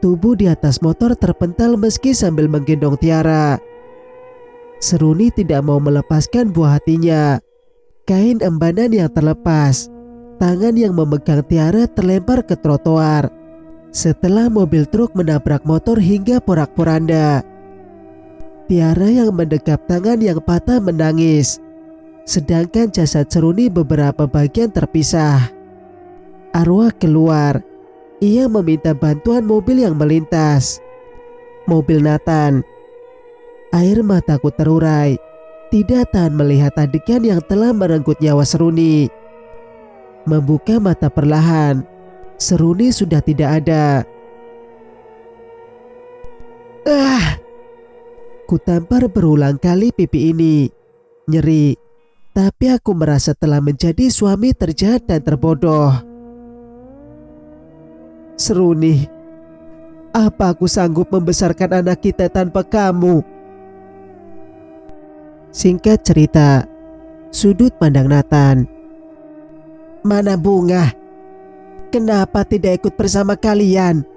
Tubuh di atas motor terpental meski sambil menggendong Tiara. Seruni tidak mau melepaskan buah hatinya. Kain embanan yang terlepas, tangan yang memegang Tiara terlempar ke trotoar. Setelah mobil truk menabrak motor hingga porak-poranda. Tiara yang mendekap tangan yang patah menangis, sedangkan jasad Seruni beberapa bagian terpisah. Arwah keluar. Ia meminta bantuan mobil yang melintas. Mobil Nathan. Air mataku terurai. Tidak tahan melihat adegan yang telah merenggut nyawa Seruni. Membuka mata perlahan. Seruni sudah tidak ada. Kutampar berulang kali pipi ini. Nyeri. Tapi aku merasa telah menjadi suami terjahat dan terbodoh. Seruni, apa aku sanggup membesarkan anak kita tanpa kamu? Singkat cerita, sudut pandang Nathan. Mana Bunga? Kenapa tidak ikut bersama kalian?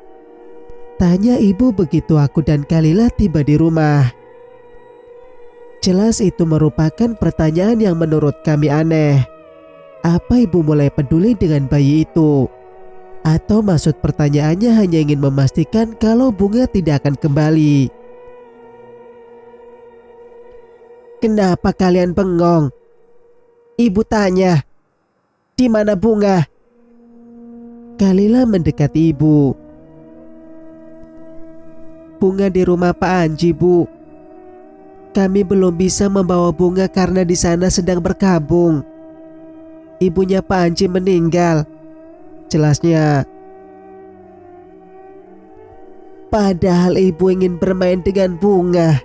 Tanya ibu begitu aku dan Kalila tiba di rumah. Jelas itu merupakan pertanyaan yang menurut kami aneh. Apa ibu mulai peduli dengan bayi itu? Atau maksud pertanyaannya hanya ingin memastikan kalau Bunga tidak akan kembali? Kenapa kalian bengong? Ibu tanya. Di mana Bunga? Kalila mendekati ibu. Bunga di rumah Pak Anji, Bu. Kami belum bisa membawa Bunga karena di sana sedang berkabung. Ibunya Pak Anji meninggal, jelasnya. Padahal ibu ingin bermain dengan Bunga.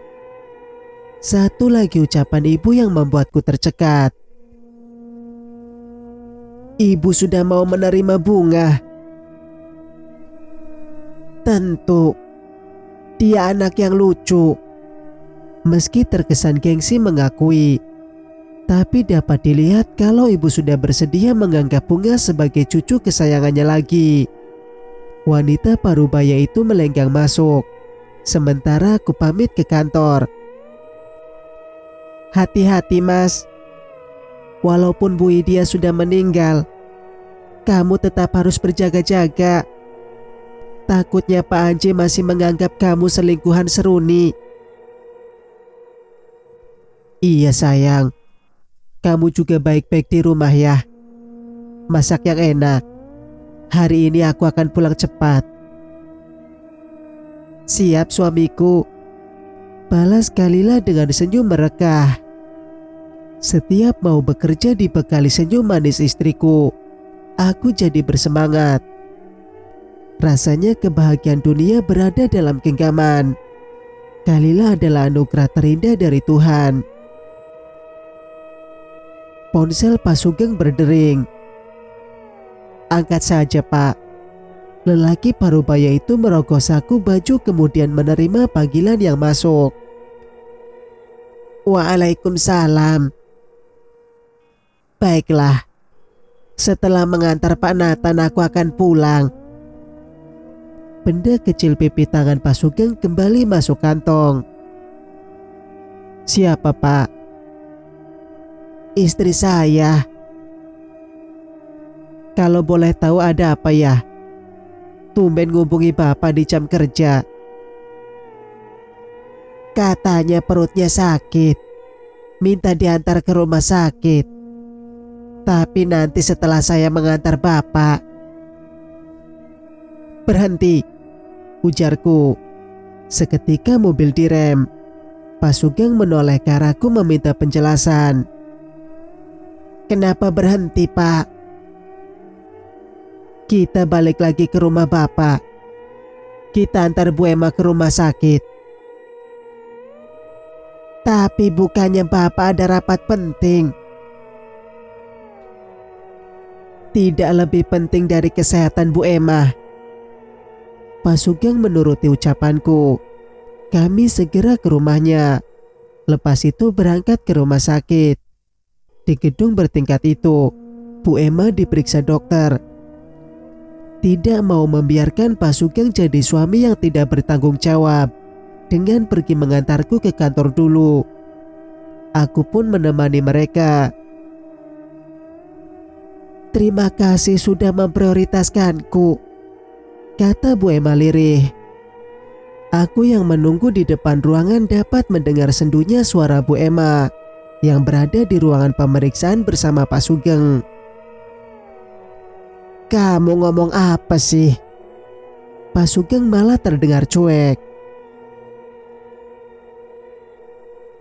Satu lagi ucapan ibu yang membuatku tercekat. Ibu sudah mau menerima Bunga. Tentu, dia anak yang lucu. Meski terkesan gengsi mengakui, tapi dapat dilihat kalau ibu sudah bersedia menganggap Bunga sebagai cucu kesayangannya lagi. Wanita parubaya itu melenggang masuk, sementara aku pamit ke kantor. Hati-hati mas, walaupun Bu Idia sudah meninggal, kamu tetap harus berjaga-jaga. Takutnya Pak Anji masih menganggap kamu selingkuhan Seruni. Iya sayang, kamu juga baik-baik di rumah ya. Masak yang enak. Hari ini aku akan pulang cepat. Siap suamiku, balas Kalila dengan senyum merekah. Setiap mau bekerja dibekali senyum manis istriku, aku jadi bersemangat. Rasanya kebahagiaan dunia berada dalam genggaman. Kalila adalah anugerah terindah dari Tuhan. Ponsel Pak Sugeng berdering. "Angkat saja, Pak." Lelaki parubaya itu merogoh saku baju kemudian menerima panggilan yang masuk. "Waalaikumsalam." "Baiklah. Setelah mengantar Pak Nathan aku akan pulang." Benda kecil pipi tangan Pak Sugeng kembali masuk kantong. "Siapa, Pak?" "Istri saya." "Kalau boleh tahu ada apa ya? Tumben ngubungi Bapak di jam kerja." "Katanya perutnya sakit, minta diantar ke rumah sakit. Tapi nanti setelah saya mengantar Bapak." "Berhenti," ujarku. Seketika mobil direm. Pak Sugeng menoleh ke arahku meminta penjelasan. "Kenapa berhenti, Pak?" "Kita balik lagi ke rumah Bapak. Kita antar Bu Emma ke rumah sakit." "Tapi bukannya Bapak ada rapat penting?" "Tidak lebih penting dari kesehatan Bu Emma." Pak Sugeng menuruti ucapanku. Kami segera ke rumahnya. Lepas itu berangkat ke rumah sakit. Di gedung bertingkat itu, Bu Emma diperiksa dokter. Tidak mau membiarkan Pak Sugeng jadi suami yang tidak bertanggung jawab dengan pergi mengantarku ke kantor dulu. Aku pun menemani mereka. "Terima kasih sudah memprioritaskanku," kata Bu Emma lirih. Aku yang menunggu di depan ruangan dapat mendengar sendunya suara Bu Emma yang berada di ruangan pemeriksaan bersama Pak Sugeng. "Kamu ngomong apa sih?" Pak Sugeng malah terdengar cuek.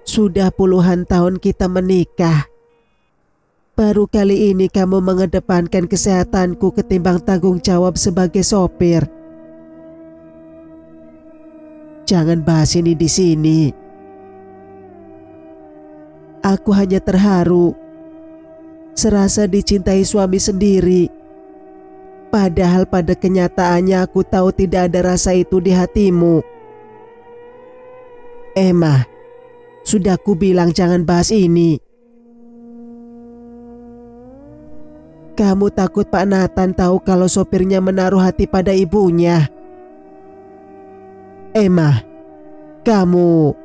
"Sudah puluhan tahun kita menikah. Baru kali ini kamu mengedepankan kesehatanku ketimbang tanggung jawab sebagai sopir." "Jangan bahas ini di sini." Aku hanya terharu, serasa dicintai suami sendiri. Padahal pada kenyataannya aku tahu tidak ada rasa itu di hatimu. "Emma, sudah ku bilang jangan bahas ini." "Kamu takut Pak Nathan tahu kalau sopirnya menaruh hati pada ibunya." "Emma, kamu..."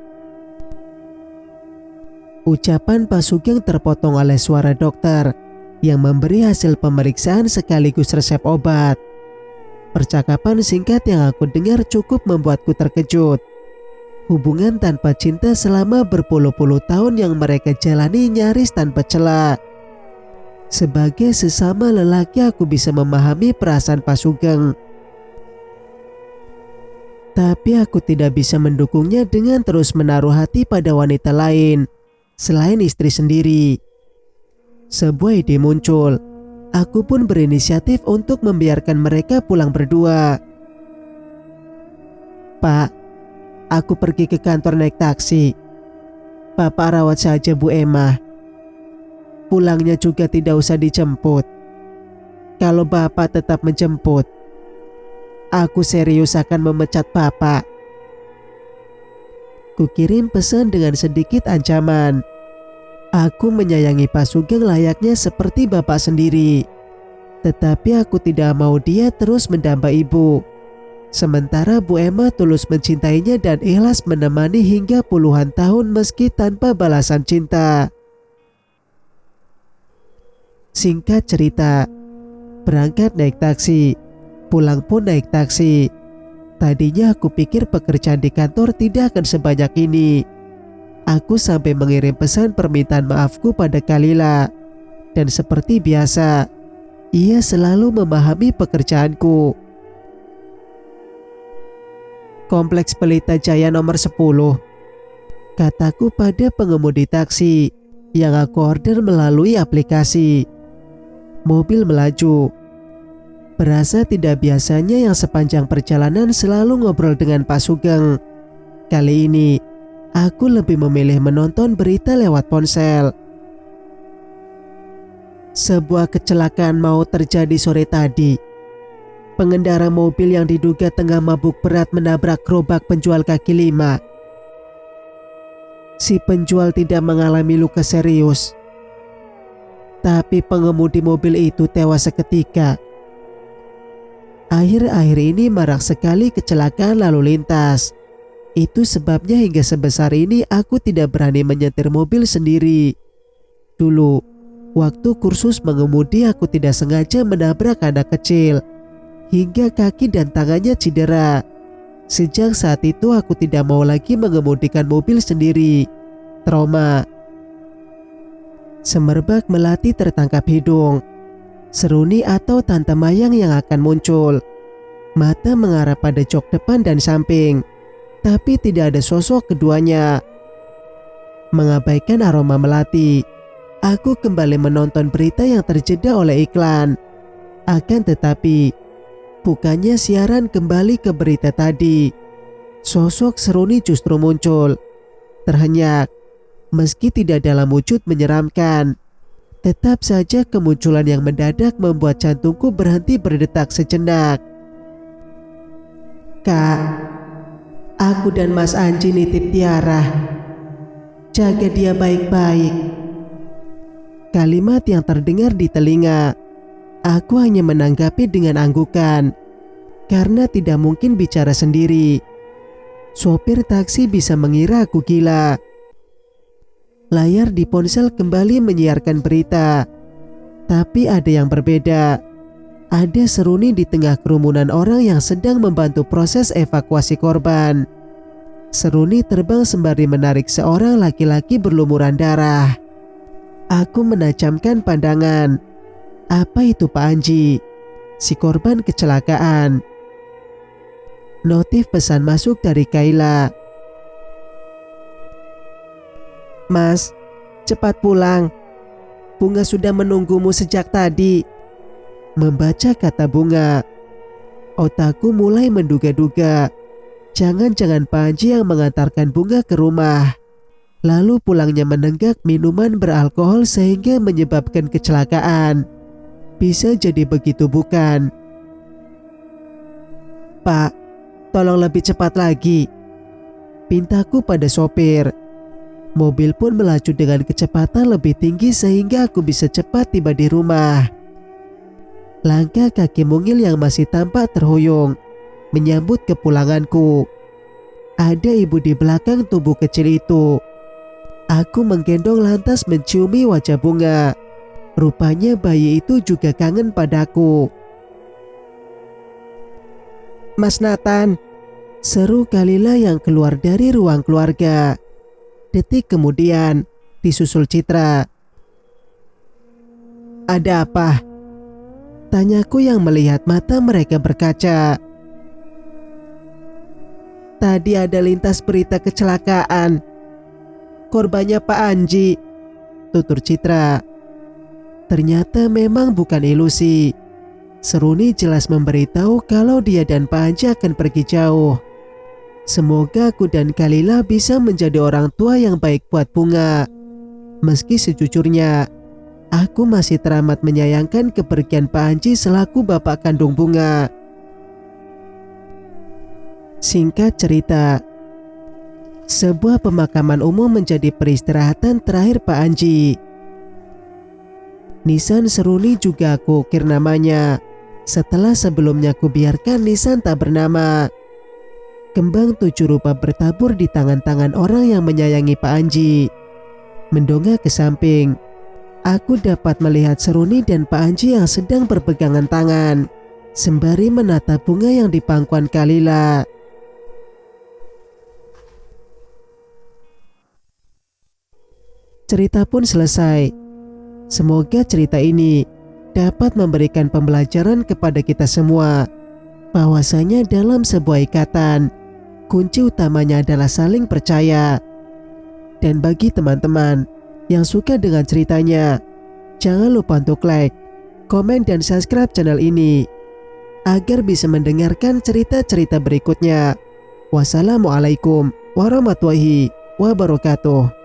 Ucapan Pak Sugeng terpotong oleh suara dokter yang memberi hasil pemeriksaan sekaligus resep obat. Percakapan singkat yang aku dengar cukup membuatku terkejut. Hubungan tanpa cinta selama berpuluh-puluh tahun yang mereka jalani nyaris tanpa celah. Sebagai sesama lelaki aku bisa memahami perasaan Pak Sugeng. Tapi aku tidak bisa mendukungnya dengan terus menaruh hati pada wanita lain selain istri sendiri. Sebuah ide muncul. Aku pun berinisiatif untuk membiarkan mereka pulang berdua. "Pak, aku pergi ke kantor naik taksi. Bapak rawat saja Bu Emma. Pulangnya juga tidak usah dijemput. Kalau Bapak tetap menjemput, aku serius akan memecat Bapak." Kukirim pesan dengan sedikit ancaman. Aku menyayangi Pak Sugeng layaknya seperti bapak sendiri. Tetapi aku tidak mau dia terus mendamba ibu. Sementara Bu Emma tulus mencintainya dan ikhlas menemani hingga puluhan tahun meski tanpa balasan cinta. Singkat cerita, berangkat naik taksi, pulang pun naik taksi. Tadinya aku pikir pekerjaan di kantor tidak akan sebanyak ini. Aku sampai mengirim pesan permintaan maafku pada Kalila. Dan seperti biasa, ia selalu memahami pekerjaanku. "Kompleks Pelita Jaya nomor 10, kataku pada pengemudi taksi yang aku order melalui aplikasi. Mobil melaju. Berasa tidak biasanya yang sepanjang perjalanan selalu ngobrol dengan Pak Sugeng. Kali ini, aku lebih memilih menonton berita lewat ponsel. Sebuah kecelakaan maut terjadi sore tadi. Pengendara mobil yang diduga tengah mabuk berat menabrak gerobak penjual kaki lima. Si penjual tidak mengalami luka serius, tapi pengemudi mobil itu tewas seketika. Akhir-akhir ini marak sekali kecelakaan lalu lintas. Itu sebabnya hingga sebesar ini aku tidak berani menyetir mobil sendiri. Dulu, waktu kursus mengemudi aku tidak sengaja menabrak anak kecil, hingga kaki dan tangannya cedera. Sejak saat itu aku tidak mau lagi mengemudikan mobil sendiri. Trauma. Semerbak melati tertangkap hidung. Seruni atau Tante Mayang yang akan muncul. Mata mengarah pada jok depan dan samping, tapi tidak ada sosok keduanya. Mengabaikan aroma melati, aku kembali menonton berita yang terjeda oleh iklan. Akan tetapi, bukannya siaran kembali ke berita tadi. Sosok Seruni justru muncul, terhenyak, meski tidak dalam wujud menyeramkan. Tetap saja kemunculan yang mendadak membuat jantungku berhenti berdetak sejenak. Kak, aku dan Mas Anji nitip Tiara. Jaga dia baik-baik. Kalimat yang terdengar di telinga. Aku hanya menanggapi dengan anggukan, karena tidak mungkin bicara sendiri. Sopir taksi bisa mengira aku gila. Layar di ponsel kembali menyiarkan berita, tapi ada yang berbeda. Ada Seruni di tengah kerumunan orang yang sedang membantu proses evakuasi korban. Seruni terbang sembari menarik seorang laki-laki berlumuran darah. Aku menajamkan pandangan. Apa itu Pak Anji? Si korban kecelakaan. Notif pesan masuk dari Kayla. Mas, cepat pulang. Bunga sudah menunggumu sejak tadi. Membaca kata Bunga, otakku mulai menduga-duga. Jangan-jangan Pak Anji yang mengantarkan Bunga ke rumah. Lalu pulangnya menenggak minuman beralkohol sehingga menyebabkan kecelakaan. Bisa jadi begitu bukan? Pak, tolong lebih cepat lagi, pintaku pada sopir. Mobil pun melaju dengan kecepatan lebih tinggi sehingga aku bisa cepat tiba di rumah. Langkah kaki mungil yang masih tampak terhuyung menyambut kepulanganku. Ada ibu di belakang tubuh kecil itu. Aku menggendong lantas menciumi wajah Bunga. Rupanya bayi itu juga kangen padaku. Mas Nathan, seru Kalila yang keluar dari ruang keluarga. Detik kemudian disusul Citra. Ada apa? Tanyaku yang melihat mata mereka berkaca. Tadi ada lintas berita kecelakaan. Korbannya Pak Anji, tutur Citra. Ternyata memang bukan ilusi. Seruni jelas memberitahu kalau dia dan Pak Anji akan pergi jauh. Semoga aku dan Kalila bisa menjadi orang tua yang baik buat Bunga. Meski sejujurnya, aku masih teramat menyayangkan kepergian Pak Anji selaku bapak kandung Bunga. Singkat cerita, sebuah pemakaman umum menjadi peristirahatan terakhir Pak Anji. Nisan Seruni juga aku ukir namanya, setelah sebelumnya aku biarkan Nisan tak bernama. Kembang 7 rupa bertabur di tangan-tangan orang yang menyayangi Pak Anji. Mendongak ke samping, aku dapat melihat Seruni dan Pak Anji yang sedang berpegangan tangan, sembari menatap bunga yang di pangkuan Kalila. Cerita pun selesai. Semoga cerita ini dapat memberikan pembelajaran kepada kita semua, bahwasanya dalam sebuah ikatan, kunci utamanya adalah saling percaya. Dan bagi teman-teman yang suka dengan ceritanya, jangan lupa untuk like, komen, dan subscribe channel ini agar bisa mendengarkan cerita-cerita berikutnya. Wassalamualaikum warahmatullahi wabarakatuh.